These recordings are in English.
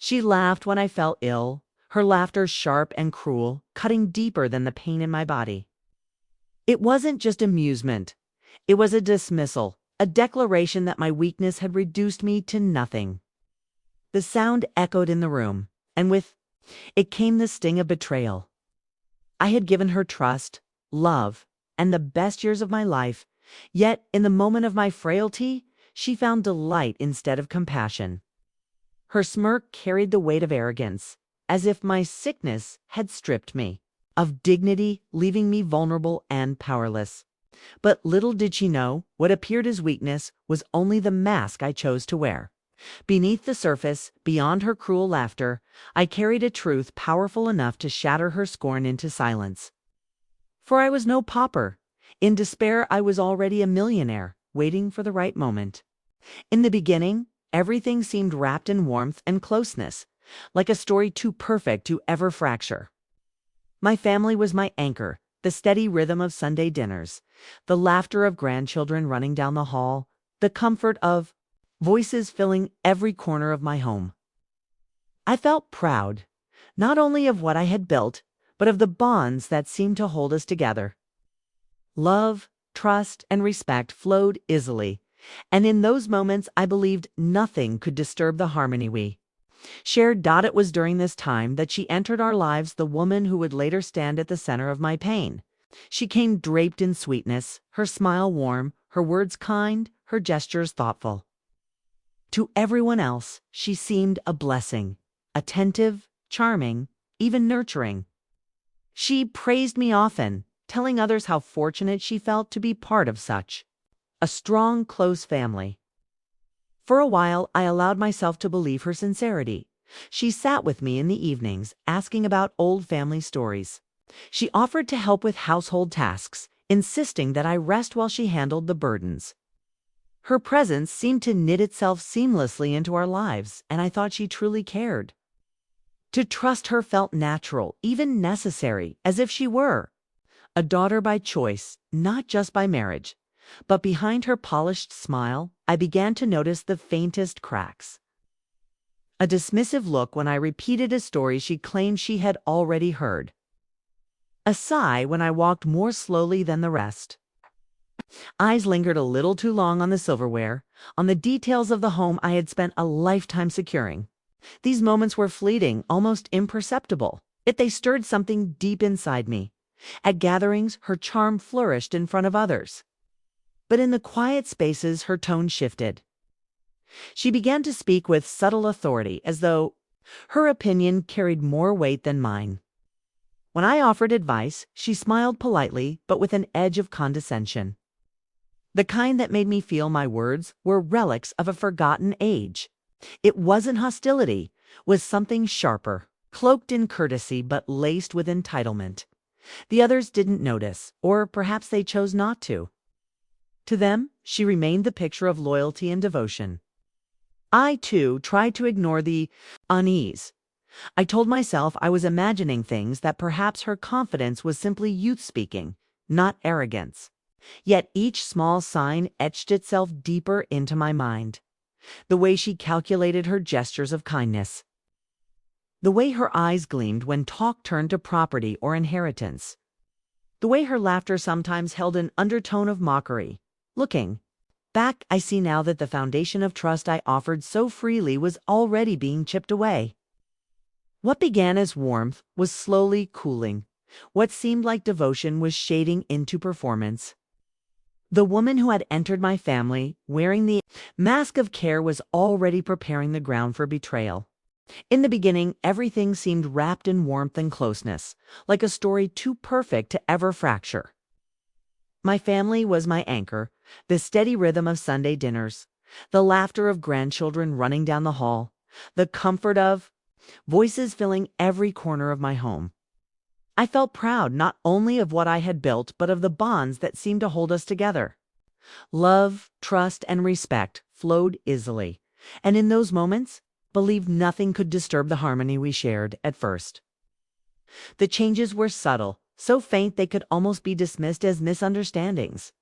She laughed when I felt ill, her laughter sharp and cruel, cutting deeper than the pain in my body. It wasn't just amusement. It was a dismissal, a declaration that my weakness had reduced me to nothing. The sound echoed in the room, and with it came the sting of betrayal. I had given her trust, love, and the best years of my life, yet in the moment of my frailty, she found delight instead of compassion. Her smirk carried the weight of arrogance, as if my sickness had stripped me of dignity, leaving me vulnerable and powerless. But little did she know, what appeared as weakness was only the mask I chose to wear. Beneath the surface, beyond her cruel laughter, I carried a truth powerful enough to shatter her scorn into silence. For I was no pauper. In despair, I was already a millionaire, waiting for the right moment. In the beginning, everything seemed wrapped in warmth and closeness, like a story too perfect to ever fracture. My family was my anchor, the steady rhythm of Sunday dinners, the laughter of grandchildren running down the hall, the comfort of voices filling every corner of my home. I felt proud, not only of what I had built, but of the bonds that seemed to hold us together. Love, trust, and respect flowed easily, and in those moments I believed nothing could disturb the harmony we shared. It was during this time that she entered our lives, the woman who would later stand at the center of my pain. She came draped in sweetness, her smile warm, her words kind, her gestures thoughtful. To everyone else, she seemed a blessing, attentive, charming, even nurturing. She praised me often, telling others how fortunate she felt to be part of such a strong, close family. For a while, I allowed myself to believe her sincerity. She sat with me in the evenings, asking about old family stories. She offered to help with household tasks, insisting that I rest while she handled the burdens. Her presence seemed to knit itself seamlessly into our lives, and I thought she truly cared. To trust her felt natural, even necessary, as if she were a daughter by choice, not just by marriage. But behind her polished smile, I began to notice the faintest cracks. A dismissive look when I repeated a story she claimed she had already heard. A sigh when I walked more slowly than the rest. Eyes lingered a little too long on the silverware, on the details of the home I had spent a lifetime securing. These moments were fleeting, almost imperceptible, yet they stirred something deep inside me. At gatherings, her charm flourished in front of others. But in the quiet spaces, her tone shifted. She began to speak with subtle authority, as though her opinion carried more weight than mine. When I offered advice, she smiled politely, but with an edge of condescension. The kind that made me feel my words were relics of a forgotten age. It wasn't hostility, was something sharper, cloaked in courtesy but laced with entitlement. The others didn't notice, or perhaps they chose not to. To them, she remained the picture of loyalty and devotion. I, too, tried to ignore the unease. I told myself I was imagining things, that perhaps her confidence was simply youth speaking, not arrogance. Yet each small sign etched itself deeper into my mind. The way she calculated her gestures of kindness. The way her eyes gleamed when talk turned to property or inheritance. The way her laughter sometimes held an undertone of mockery. Looking back, I see now that the foundation of trust I offered so freely was already being chipped away. What began as warmth was slowly cooling. What seemed like devotion was shading into performance. The woman who had entered my family, wearing the mask of care, was already preparing the ground for betrayal. In the beginning, everything seemed wrapped in warmth and closeness, like a story too perfect to ever fracture. My family was my anchor, the steady rhythm of Sunday dinners, the laughter of grandchildren running down the hall, the comfort of voices filling every corner of my home. I felt proud not only of what I had built, but of the bonds that seemed to hold us together. Love, trust, and respect flowed easily, and in those moments, believed nothing could disturb the harmony we shared at first. The changes were subtle, so faint they could almost be dismissed as misunderstandings.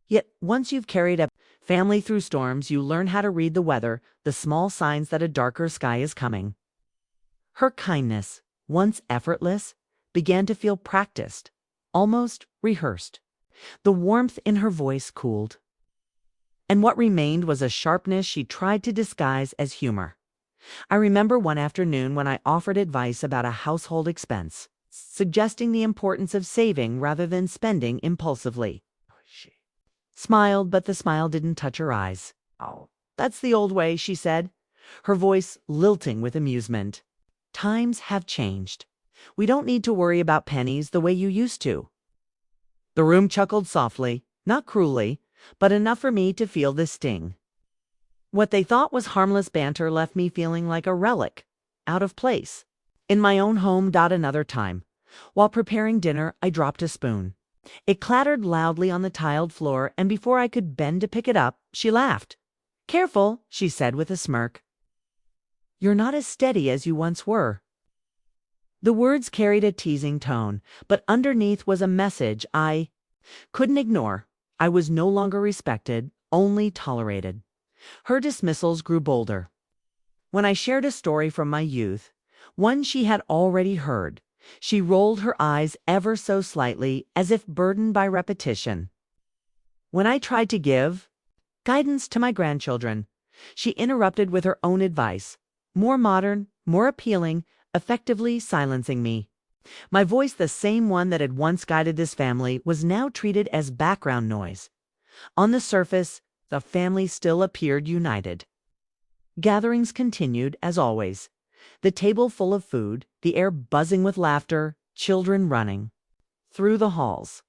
Yet once you've carried a Family through storms, you learn how to read the weather, the small signs that a darker sky is coming. Her kindness, once effortless, began to feel practiced, almost rehearsed. The warmth in her voice cooled, and what remained was a sharpness she tried to disguise as humor. I remember one afternoon when I offered advice about a household expense, suggesting the importance of saving rather than spending impulsively. She smiled, but the smile didn't touch her eyes. "Oh, that's the old way," she said, her voice lilting with amusement. "Times have changed. We don't need to worry about pennies the way you used to." The room chuckled softly, not cruelly, but enough for me to feel the sting. What they thought was harmless banter left me feeling like a relic, out of place. In my own home. Another time, while preparing dinner, I dropped a spoon. It clattered loudly on the tiled floor, and before I could bend to pick it up, she laughed. "Careful," she said with a smirk. "You're not as steady as you once were." The words carried a teasing tone, but underneath was a message I couldn't ignore. I was no longer respected, only tolerated. Her dismissals grew bolder. When I shared a story from my youth, one she had already heard, she rolled her eyes ever so slightly, as if burdened by repetition. When I tried to give guidance to my grandchildren, she interrupted with her own advice, more modern, more appealing, effectively silencing me. My voice, the same one that had once guided this family, was now treated as background noise. On the surface, the family still appeared united. Gatherings continued, as always. The table full of food, the air buzzing with laughter, children running through the halls.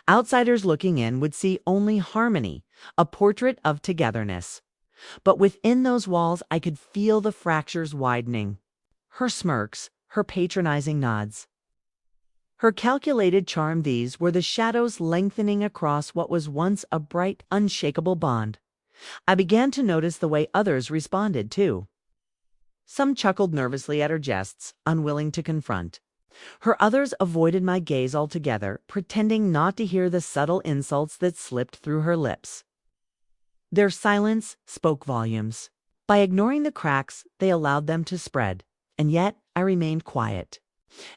Outsiders looking in would see only harmony, a portrait of togetherness. But within those walls, I could feel the fractures widening. Her smirks, her patronizing nods, her calculated charm, these were the shadows lengthening across what was once a bright, unshakable bond. I began to notice the way others responded, too. Some chuckled nervously at her jests, unwilling to confront. Her others avoided my gaze altogether, pretending not to hear the subtle insults that slipped through her lips. Their silence spoke volumes. By ignoring the cracks, they allowed them to spread. And yet I remained quiet.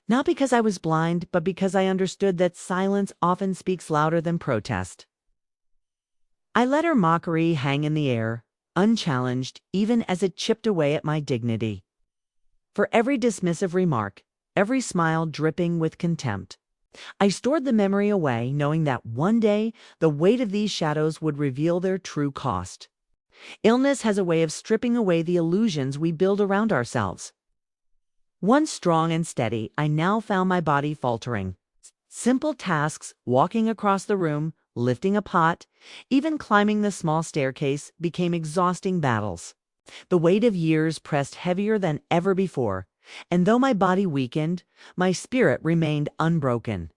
Not because I was blind, but because I understood that silence often speaks louder than protest. I let her mockery hang in the air, unchallenged, even as it chipped away at my dignity. For every dismissive remark, every smile dripping with contempt, I stored the memory away, knowing that one day the weight of these shadows would reveal their true cost. Illness has a way of stripping away the illusions we build around ourselves. Once strong and steady, I now found my body faltering. Simple tasks, walking across the room, lifting a pot, even climbing the small staircase, became exhausting battles. The weight of years pressed heavier than ever before, and though my body weakened, my spirit remained unbroken.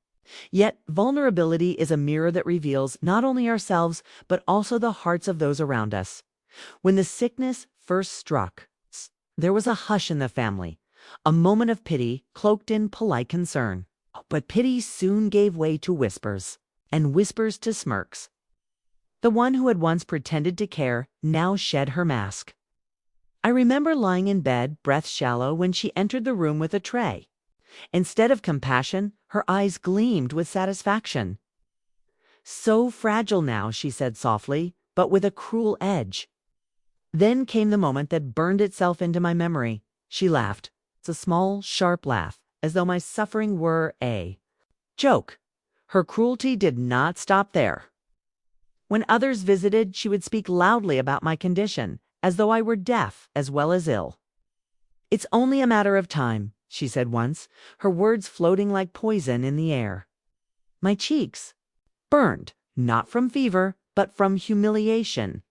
Yet vulnerability is a mirror that reveals not only ourselves, but also the hearts of those around us. When the sickness first struck, there was a hush in the family, a moment of pity cloaked in polite concern. But pity soon gave way to whispers, and whispers to smirks. The one who had once pretended to care now shed her mask. I remember lying in bed, breath shallow, when she entered the room with a tray. Instead of compassion, her eyes gleamed with satisfaction. "So fragile now," she said softly, but with a cruel edge. Then came the moment that burned itself into my memory. She laughed. It's a small, sharp laugh, as though my suffering were a joke. Her cruelty did not stop there. When others visited, she would speak loudly about my condition, as though I were deaf as well as ill. "It's only a matter of time," she said once, her words floating like poison in the air. My cheeks burned, not from fever, but from humiliation.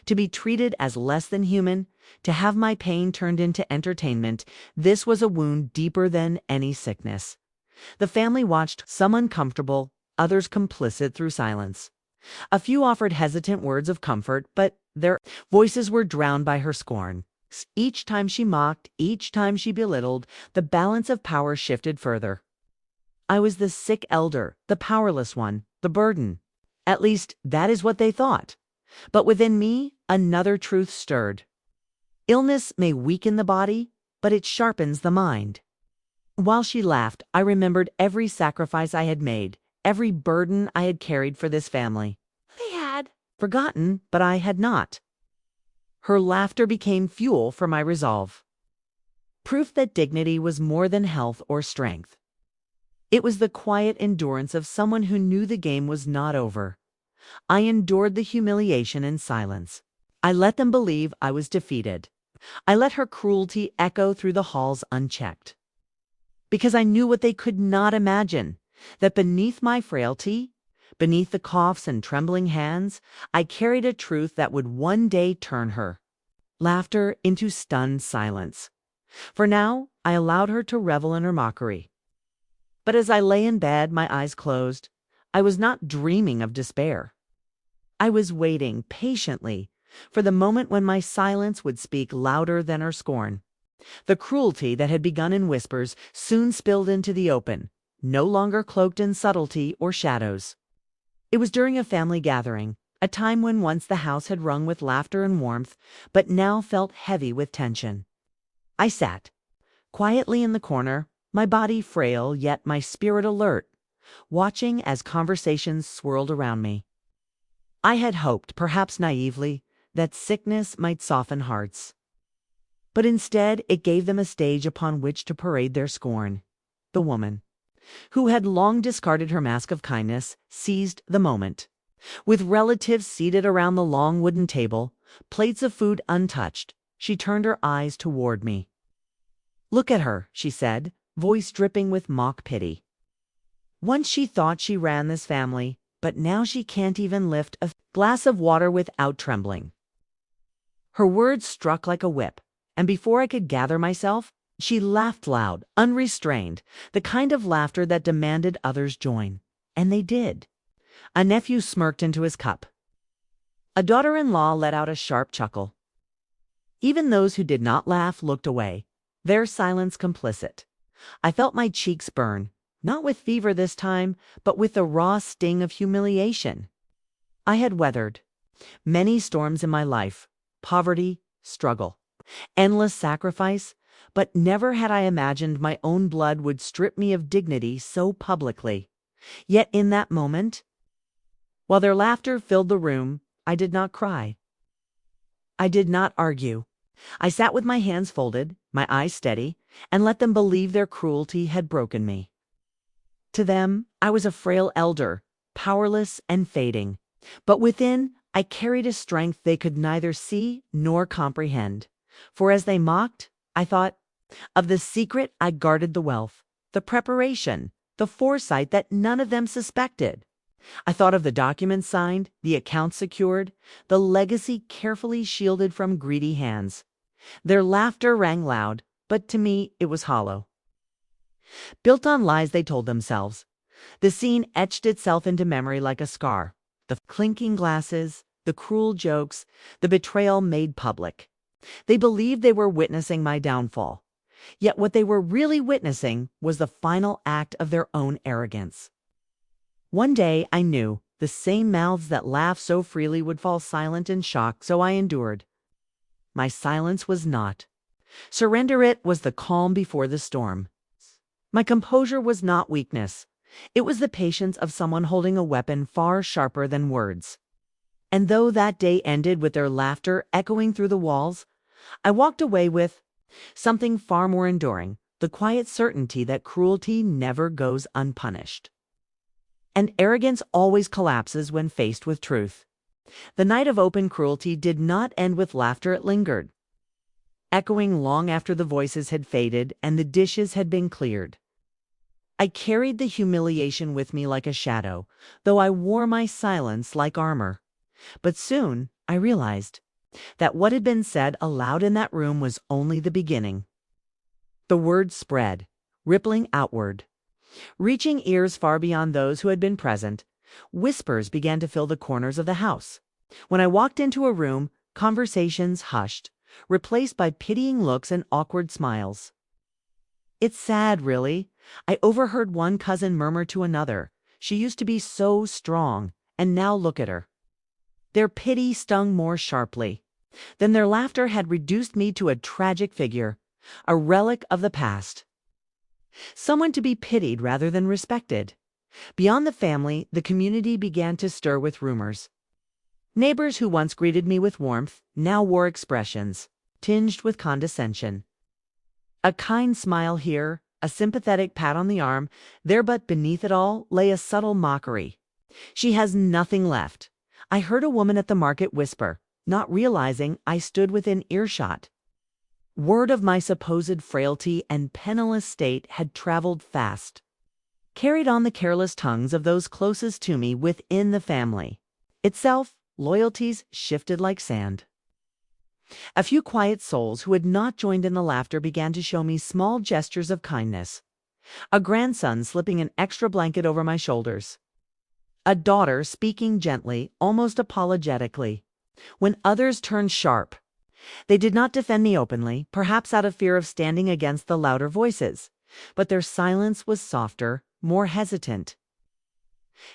To be treated as less than human, to have my pain turned into entertainment, this was a wound deeper than any sickness. The family watched, some uncomfortable, others complicit through silence. A few offered hesitant words of comfort, but their voices were drowned by her scorn. Each time she mocked, each time she belittled, the balance of power shifted further. I was the sick elder, the powerless one, the burden. At least, that is what they thought. But within me, another truth stirred. Illness may weaken the body, but it sharpens the mind. While she laughed, I remembered every sacrifice I had made, every burden I had carried for this family. I had forgotten, but I had not. Her laughter became fuel for my resolve. Proof that dignity was more than health or strength. It was the quiet endurance of someone who knew the game was not over. I endured the humiliation in silence. I let them believe I was defeated. I let her cruelty echo through the halls unchecked. Because I knew what they could not imagine, that beneath my frailty, beneath the coughs and trembling hands, I carried a truth that would one day turn her laughter into stunned silence. For now, I allowed her to revel in her mockery. But as I lay in bed, my eyes closed, I was not dreaming of despair. I was waiting patiently for the moment when my silence would speak louder than her scorn. The cruelty that had begun in whispers soon spilled into the open, no longer cloaked in subtlety or shadows. It was during a family gathering, a time when once the house had rung with laughter and warmth, but now felt heavy with tension. I sat quietly in the corner, my body frail yet my spirit alert, watching as conversations swirled around me. I had hoped, perhaps naively, that sickness might soften hearts. But instead it gave them a stage upon which to parade their scorn. The woman, who had long discarded her mask of kindness, seized the moment. With relatives seated around the long wooden table, plates of food untouched, she turned her eyes toward me. "Look at her," she said, voice dripping with mock pity. "Once she thought she ran this family, but now she can't even lift a glass of water without trembling." Her words struck like a whip, and before I could gather myself, she laughed loud, unrestrained, the kind of laughter that demanded others join. And they did. A nephew smirked into his cup. A daughter-in-law let out a sharp chuckle. Even those who did not laugh looked away, their silence complicit. I felt my cheeks burn, not with fever this time, but with the raw sting of humiliation. I had weathered many storms in my life, poverty, struggle, endless sacrifice, but never had I imagined my own blood would strip me of dignity so publicly. Yet in that moment, while their laughter filled the room, I did not cry. I did not argue. I sat with my hands folded, my eyes steady, and let them believe their cruelty had broken me. To them, I was a frail elder, powerless and fading. But within, I carried a strength they could neither see nor comprehend. For as they mocked, I thought of the secret I guarded, the wealth, the preparation, the foresight that none of them suspected. I thought of the documents signed, the accounts secured, the legacy carefully shielded from greedy hands. Their laughter rang loud, but to me it was hollow. Built on lies they told themselves, the scene etched itself into memory like a scar. The clinking glasses, the cruel jokes, the betrayal made public. They believed they were witnessing my downfall. Yet what they were really witnessing was the final act of their own arrogance. One day I knew the same mouths that laughed so freely would fall silent in shock, so I endured. My silence was not. Surrender it was the calm before the storm. My composure was not weakness. It was the patience of someone holding a weapon far sharper than words. And though that day ended with their laughter echoing through the walls, I walked away with something far more enduring, the quiet certainty that cruelty never goes unpunished. And arrogance always collapses when faced with truth. The night of open cruelty did not end with laughter, it lingered, echoing long after the voices had faded and the dishes had been cleared. I carried the humiliation with me like a shadow, though I wore my silence like armor. But soon I realized that what had been said aloud in that room was only the beginning. The word spread, rippling outward, reaching ears far beyond those who had been present. Whispers began to fill the corners of the house. When I walked into a room, conversations hushed, replaced by pitying looks and awkward smiles. "It's sad, really," I overheard one cousin murmur to another. "She used to be so strong, and now look at her." Their pity stung more sharply. Then their laughter had reduced me to a tragic figure, a relic of the past. Someone to be pitied rather than respected. Beyond the family, the community began to stir with rumors. Neighbors who once greeted me with warmth now wore expressions tinged with condescension. A kind smile here, a sympathetic pat on the arm, there, but beneath it all lay a subtle mockery. "She has nothing left," I heard a woman at the market whisper, not realizing I stood within earshot. Word of my supposed frailty and penniless state had traveled fast, carried on the careless tongues of those closest to me within the family. Itself, loyalties shifted like sand. A few quiet souls who had not joined in the laughter began to show me small gestures of kindness. A grandson slipping an extra blanket over my shoulders. A daughter speaking gently, almost apologetically. When others turned sharp, they did not defend me openly, perhaps out of fear of standing against the louder voices, but their silence was softer, more hesitant.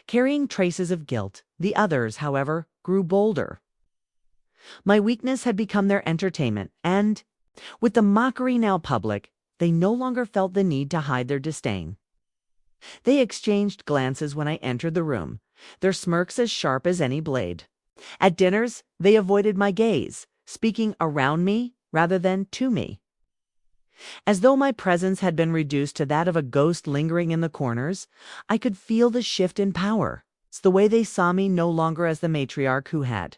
Carrying traces of guilt, the others, however, grew bolder. My weakness had become their entertainment, and, with the mockery now public, they no longer felt the need to hide their disdain. They exchanged glances when I entered the room, their smirks as sharp as any blade. At dinners, they avoided my gaze, speaking around me rather than to me. As though my presence had been reduced to that of a ghost lingering in the corners, I could feel the shift in power. It's the way they saw me no longer as the matriarch who had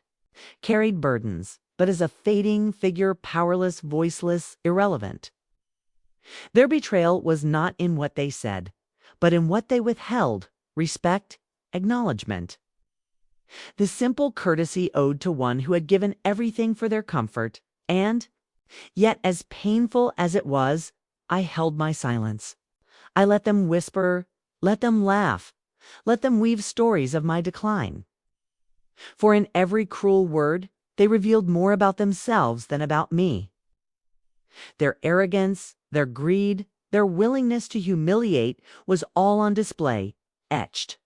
carried burdens, but as a fading figure, powerless, voiceless, irrelevant. Their betrayal was not in what they said, but in what they withheld: respect, acknowledgement. The simple courtesy owed to one who had given everything for their comfort, and, yet as painful as it was, I held my silence. I let them whisper, let them laugh, let them weave stories of my decline. For in every cruel word, they revealed more about themselves than about me. Their arrogance, their greed, their willingness to humiliate was all on display, etched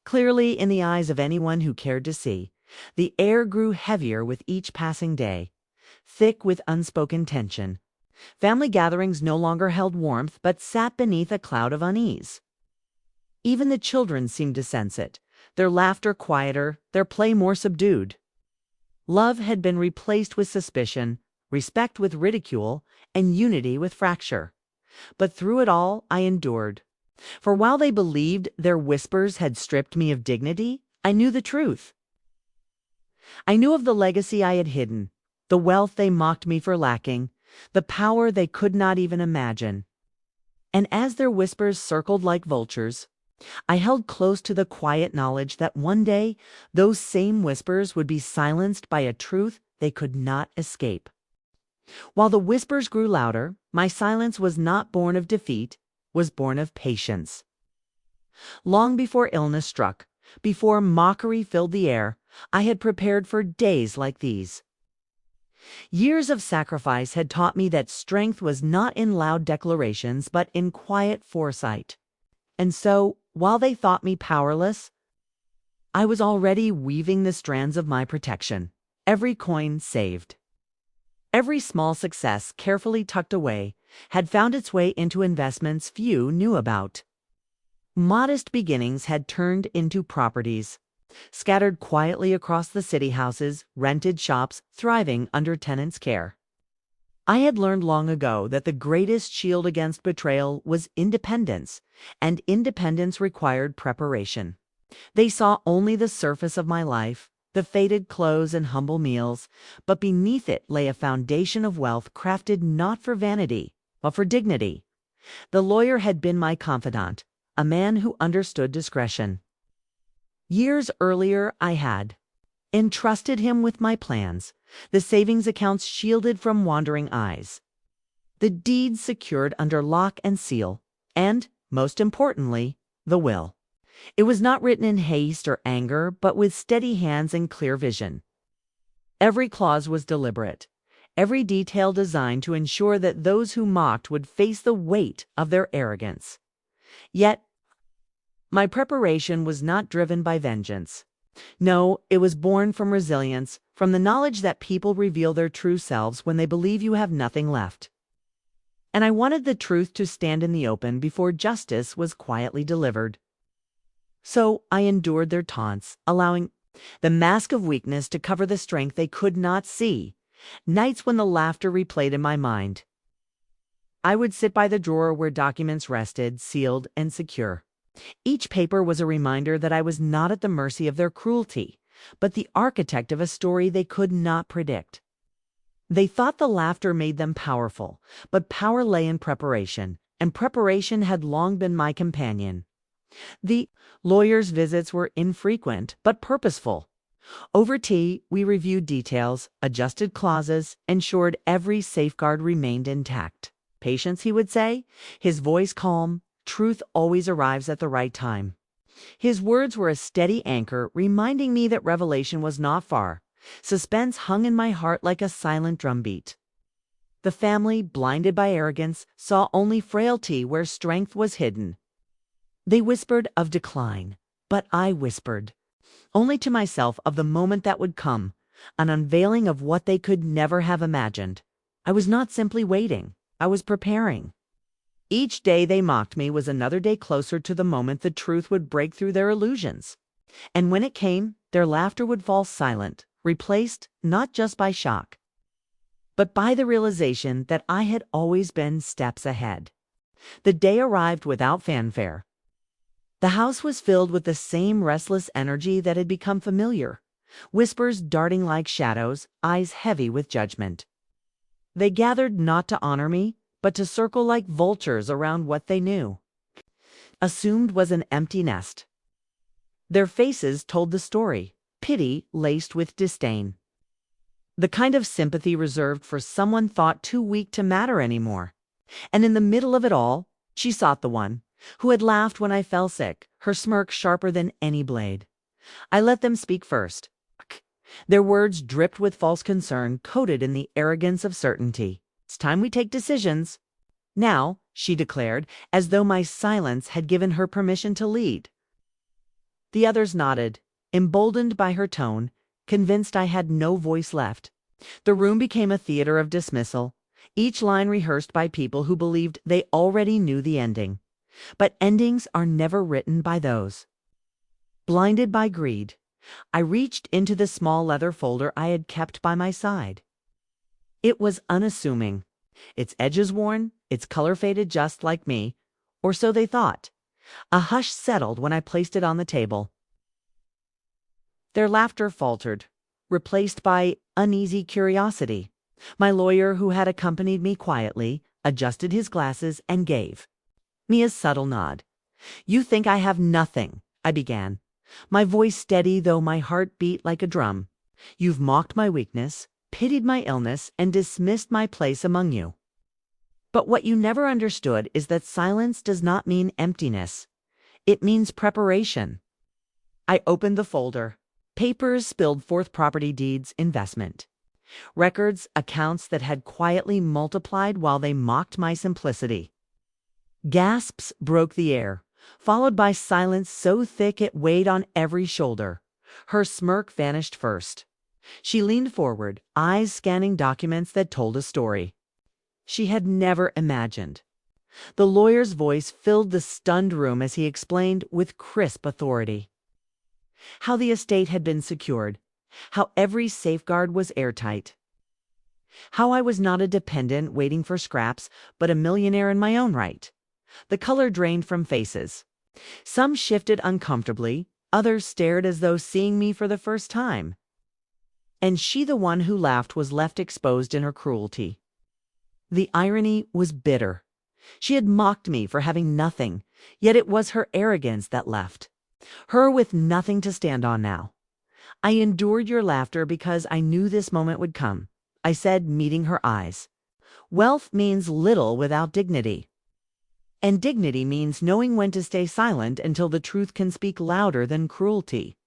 clearly in the eyes of anyone who cared to see. The air grew heavier with each passing day, thick with unspoken tension. Family gatherings no longer held warmth, but sat beneath a cloud of unease. Even the children seemed to sense it, their laughter quieter, their play more subdued. Love had been replaced with suspicion, respect with ridicule, and unity with fracture. But through it all, I endured. For while they believed their whispers had stripped me of dignity, I knew the truth. I knew of the legacy I had hidden, the wealth they mocked me for lacking, the power they could not even imagine. And as their whispers circled like vultures, I held close to the quiet knowledge that one day those same whispers would be silenced by a truth they could not escape. While the whispers grew louder, my silence was not born of defeat, was born of patience. Long before illness struck, before mockery filled the air, I had prepared for days like these. Years of sacrifice had taught me that strength was not in loud declarations, but in quiet foresight. And so, while they thought me powerless, I was already weaving the strands of my protection, every coin saved. Every small success, carefully tucked away, had found its way into investments few knew about. Modest beginnings had turned into properties, scattered quietly across the city houses, rented shops, thriving under tenants' care. I had learned long ago that the greatest shield against betrayal was independence, and independence required preparation. They saw only the surface of my life, the faded clothes and humble meals, but beneath it lay a foundation of wealth crafted not for vanity, but for dignity. The lawyer had been my confidant, a man who understood discretion. Years earlier I had entrusted him with my plans, the savings accounts shielded from wandering eyes, the deeds secured under lock and seal, and, most importantly, the will. It was not written in haste or anger, but with steady hands and clear vision. Every clause was deliberate, every detail designed to ensure that those who mocked would face the weight of their arrogance. Yet, my preparation was not driven by vengeance. No, it was born from resilience, from the knowledge that people reveal their true selves when they believe you have nothing left. And I wanted the truth to stand in the open before justice was quietly delivered. So I endured their taunts, allowing the mask of weakness to cover the strength they could not see. Nights when the laughter replayed in my mind. I would sit by the drawer where documents rested, sealed and secure. Each paper was a reminder that I was not at the mercy of their cruelty, but the architect of a story they could not predict. They thought the laughter made them powerful, but power lay in preparation, and preparation had long been my companion. The lawyer's visits were infrequent, but purposeful. Over tea, we reviewed details, adjusted clauses, ensured every safeguard remained intact. Patience, he would say, his voice calm. Truth always arrives at the right time. His words were a steady anchor, reminding me that revelation was not far. Suspense hung in my heart like a silent drumbeat. The family, blinded by arrogance, saw only frailty where strength was hidden. They whispered of decline, but I whispered, only to myself, of the moment that would come, an unveiling of what they could never have imagined. I was not simply waiting, I was preparing. Each day they mocked me was another day closer to the moment the truth would break through their illusions. And when it came, their laughter would fall silent, replaced not just by shock, but by the realization that I had always been steps ahead. The day arrived without fanfare. The house was filled with the same restless energy that had become familiar, whispers darting like shadows, eyes heavy with judgment. They gathered not to honor me, but to circle like vultures around what they knew assumed was an empty nest. Their faces told the story, pity laced with disdain. The kind of sympathy reserved for someone thought too weak to matter anymore. And in the middle of it all, she sought the one who had laughed when I fell sick, her smirk sharper than any blade. I let them speak first. Their words dripped with false concern, coated in the arrogance of certainty. It's time we take decisions. Now, she declared, as though my silence had given her permission to lead. The others nodded, emboldened by her tone, convinced I had no voice left. The room became a theater of dismissal, each line rehearsed by people who believed they already knew the ending. But endings are never written by those. Blinded by greed, I reached into the small leather folder I had kept by my side. It was unassuming, its edges worn, its color faded just like me, or so they thought. A hush settled when I placed it on the table. Their laughter faltered, replaced by uneasy curiosity. My lawyer, who had accompanied me quietly, adjusted his glasses and gave me a subtle nod. "You think I have nothing," I began, my voice steady though my heart beat like a drum. "You've mocked my weakness, pitied my illness, and dismissed my place among you. But what you never understood is that silence does not mean emptiness. It means preparation." I opened the folder. Papers spilled forth, property deeds, investment. Records, accounts that had quietly multiplied while they mocked my simplicity. Gasps broke the air, followed by silence so thick it weighed on every shoulder. Her smirk vanished first. She leaned forward, eyes scanning documents that told a story she had never imagined. The lawyer's voice filled the stunned room as he explained with crisp authority how the estate had been secured, how every safeguard was airtight, how I was not a dependent waiting for scraps, but a millionaire in my own right. The color drained from faces. Some shifted uncomfortably, others stared as though seeing me for the first time. And she, the one who laughed, was left exposed in her cruelty. The irony was bitter. She had mocked me for having nothing, yet it was her arrogance that left her with nothing to stand on now. "I endured your laughter because I knew this moment would come," I said, meeting her eyes. "Wealth means little without dignity. And dignity means knowing when to stay silent until the truth can speak louder than cruelty."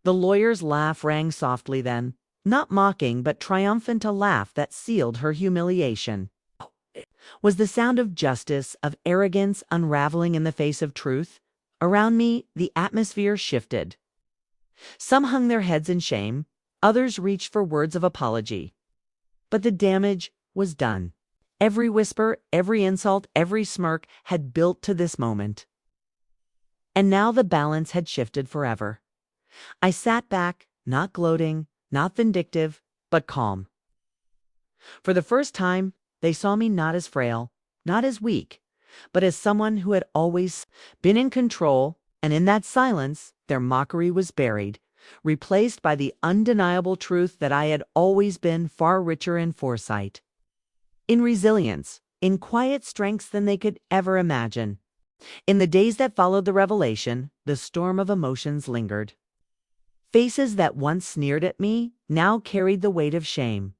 The lawyer's laugh rang softly then, not mocking but triumphant, a laugh that sealed her humiliation. It was the sound of justice, of arrogance unraveling in the face of truth. Around me, the atmosphere shifted. Some hung their heads in shame, others reached for words of apology. But the damage was done. Every whisper, every insult, every smirk had built to this moment. And now the balance had shifted forever. I sat back, not gloating, not vindictive, but calm. For the first time, they saw me not as frail, not as weak, but as someone who had always been in control, and in that silence, their mockery was buried, replaced by the undeniable truth that I had always been far richer in foresight, in resilience, in quiet strengths than they could ever imagine. In the days that followed the revelation, the storm of emotions lingered. Faces that once sneered at me now carried the weight of shame,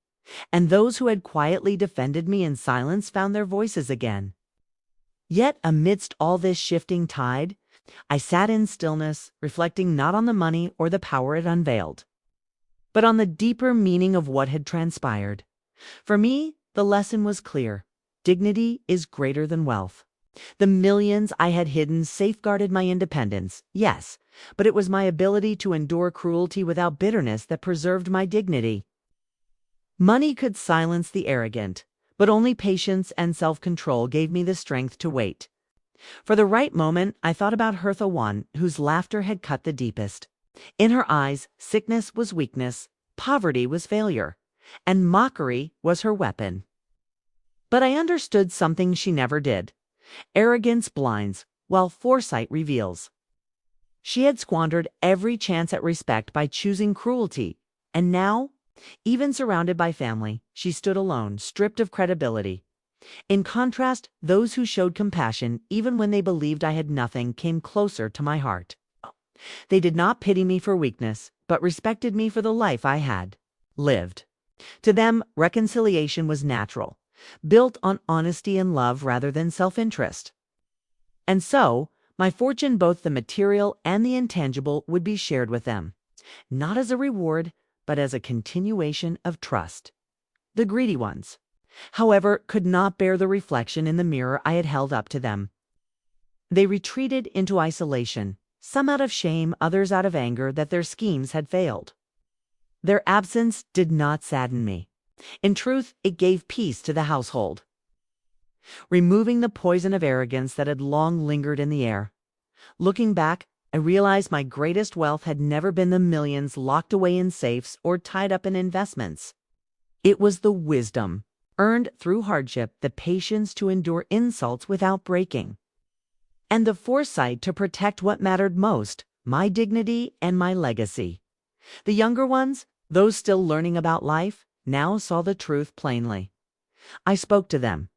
and those who had quietly defended me in silence found their voices again. Yet amidst all this shifting tide, I sat in stillness, reflecting not on the money or the power it unveiled, but on the deeper meaning of what had transpired. For me, the lesson was clear. Dignity is greater than wealth. The millions I had hidden safeguarded my independence, yes, but it was my ability to endure cruelty without bitterness that preserved my dignity. Money could silence the arrogant, but only patience and self-control gave me the strength to wait. For the right moment, I thought about Hertha one, whose laughter had cut the deepest. In her eyes, sickness was weakness, poverty was failure, and mockery was her weapon. But I understood something she never did. Arrogance blinds, while foresight reveals. She had squandered every chance at respect by choosing cruelty, and now, even surrounded by family, she stood alone, stripped of credibility. In contrast, those who showed compassion, even when they believed I had nothing, came closer to my heart. They did not pity me for weakness, but respected me for the life I had lived. To them, reconciliation was natural, built on honesty and love rather than self-interest. And so, my fortune, both the material and the intangible, would be shared with them, not as a reward, but as a continuation of trust. The greedy ones, however, could not bear the reflection in the mirror I had held up to them. They retreated into isolation, some out of shame, others out of anger that their schemes had failed. Their absence did not sadden me. In truth, it gave peace to the household, removing the poison of arrogance that had long lingered in the air. Looking back, I realized my greatest wealth had never been the millions locked away in safes or tied up in investments. It was the wisdom, earned through hardship, the patience to endure insults without breaking, and the foresight to protect what mattered most, my dignity and my legacy. The younger ones, those still learning about life, now saw the truth plainly. I spoke to them,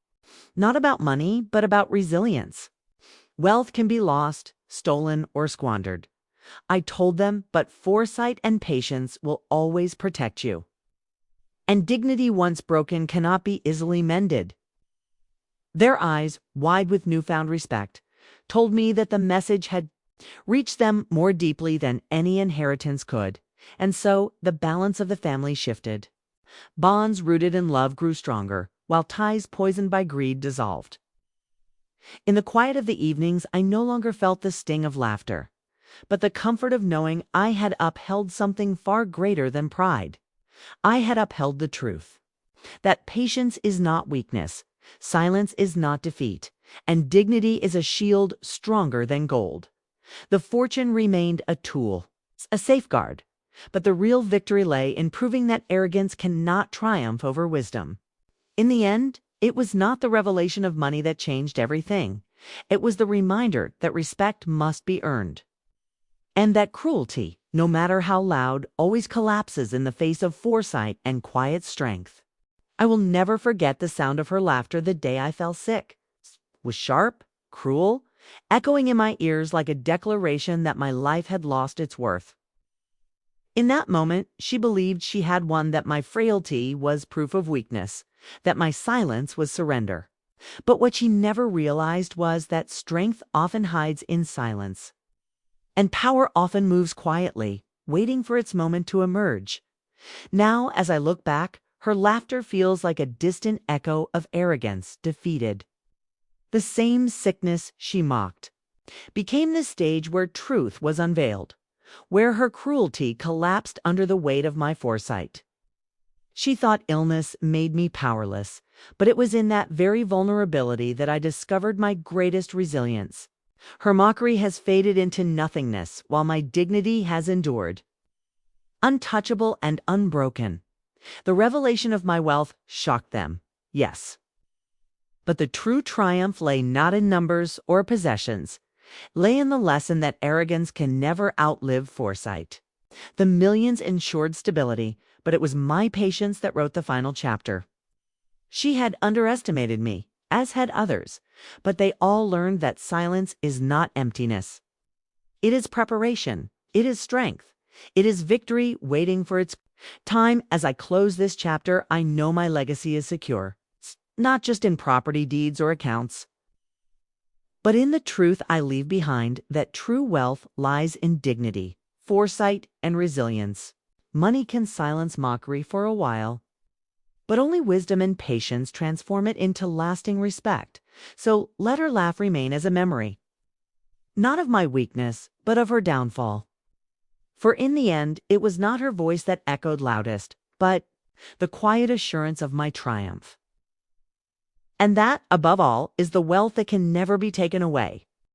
not about money, but about resilience. Wealth can be lost, stolen, or squandered. I told them, but foresight and patience will always protect you. And dignity once broken cannot be easily mended. Their eyes, wide with newfound respect, told me that the message had reached them more deeply than any inheritance could, and so the balance of the family shifted. Bonds rooted in love grew stronger, while ties poisoned by greed dissolved. In the quiet of the evenings, I no longer felt the sting of laughter, but the comfort of knowing I had upheld something far greater than pride. I had upheld the truth, that patience is not weakness, silence is not defeat, and dignity is a shield stronger than gold. The fortune remained a tool, a safeguard, but the real victory lay in proving that arrogance cannot triumph over wisdom. In the end, it was not the revelation of money that changed everything. It was the reminder that respect must be earned, and that cruelty, no matter how loud, always collapses in the face of foresight and quiet strength. I will never forget the sound of her laughter the day I fell sick. It was sharp, cruel, echoing in my ears like a declaration that my life had lost its worth. In that moment, she believed she had won, that my frailty was proof of weakness, that my silence was surrender. But what she never realized was that strength often hides in silence, and power often moves quietly, waiting for its moment to emerge. Now, as I look back, her laughter feels like a distant echo of arrogance defeated. The same sickness she mocked became the stage where truth was unveiled, where her cruelty collapsed under the weight of my foresight. She thought illness made me powerless, but it was in that very vulnerability that I discovered my greatest resilience. Her mockery has faded into nothingness, while my dignity has endured. Untouchable and unbroken. The revelation of my wealth shocked them, yes. But the true triumph lay not in numbers or possessions, lay in the lesson that arrogance can never outlive foresight. The millions ensured stability, but it was my patience that wrote the final chapter. She had underestimated me, as had others, but they all learned that silence is not emptiness. It is preparation. It is strength. It is victory waiting for its time. As I close this chapter, I know my legacy is secure, not just in property deeds or accounts, but in the truth I leave behind that true wealth lies in dignity, foresight, and resilience. Money can silence mockery for a while, but only wisdom and patience transform it into lasting respect. So let her laugh remain as a memory, not of my weakness, but of her downfall. For in the end, it was not her voice that echoed loudest, but the quiet assurance of my triumph. And that, above all, is the wealth that can never be taken away.